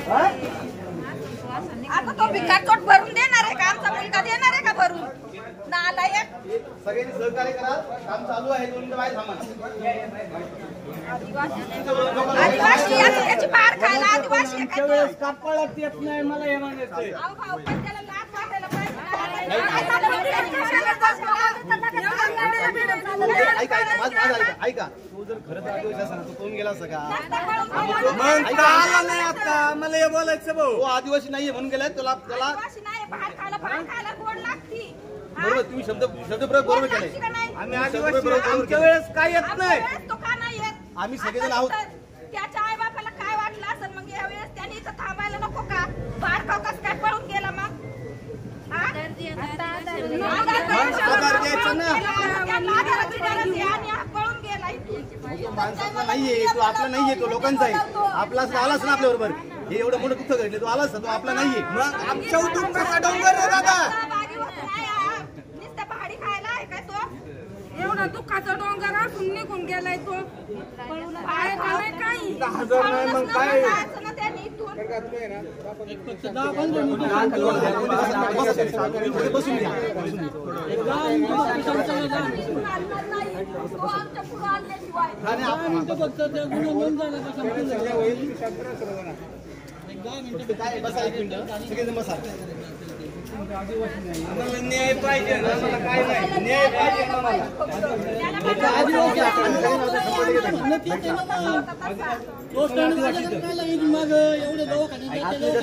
आता तो भिकारचोट भरून देणार आहे का? आमचा मुलगा देणार आहे का भरून? नालायक. सगळ्यांनी सहकार्य करा, काम चालू आहे. 2 मिनिटं बाहेर थांबा. आदिवासी याची पार खायला आदिवासी आहे का तो? कापळात येत नाही मला हे म्हणायचंय. अहो भाऊ पण त्याला लाच वाटायला पाहिजे. ऐका तू जर खरंच आदिवासी असा तो कोण गेला असता का? मग आला नाही आता मला हे बोलायचं भाऊ. तो आदिवासी नाहीये म्हणून गेलाय. त्याला आदिवासी नाही, बाहेर खायला गोड लागती. बरोबर तुम्ही शब्दप्रयोग बरोबर केलाय. आम्ही आदिवासी आमच्या वेळेस काय येत नाही. तो का नाही येत? आम्ही सगळेजण आहोत. त्याच्या आई बापाला काय वाटलं असेल मग यावेळेस त्यांनी इथं थांबायला नको का? बाहेर खाऊ कसं काय पळून गेला मग? आधार द्यायचं ना. पळून गेला. तो माणसाचा नाहीये, तो आपला नाहीये, तो लोकांचा आहे. आपला आलाच ना आपल्या बरोबर. हे एवढं मोठं दुःख घडले तो आलाच ना, तो आपला नाहीये. मग आमच्या उठून डोंगर आहे दादा. नुसतं भाडी खायला आहे काय तो? एवढा दुःखाचा डोंगर असून निघून गेलाय तो. काय काही 10,000 नाही मग काय. ना त्यांनी इथून बसून घ्या. काय बसा 1 मिनिट सगळेजण बसा. आम्हाला न्याय पाहिजे. आम्हाला काय नाही न्याय पाहिजे आम्हाला.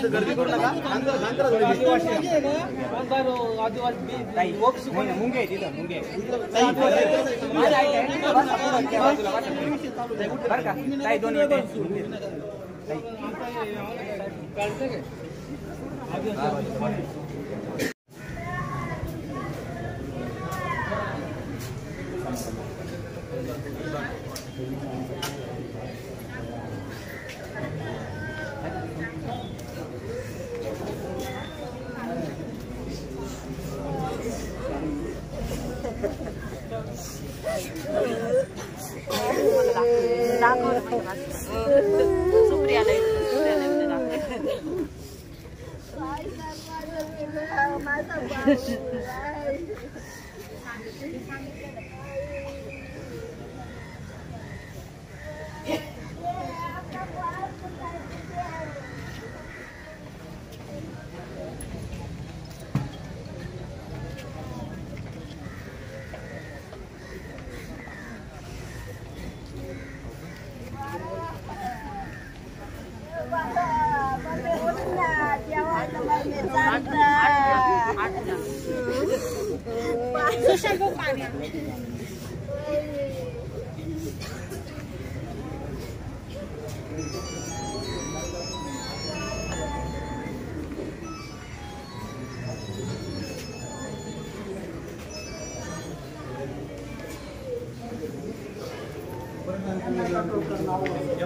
गर्दी करू नका. मुंगे तिथं मुंगे सुप्रियाला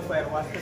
FIR वाचतं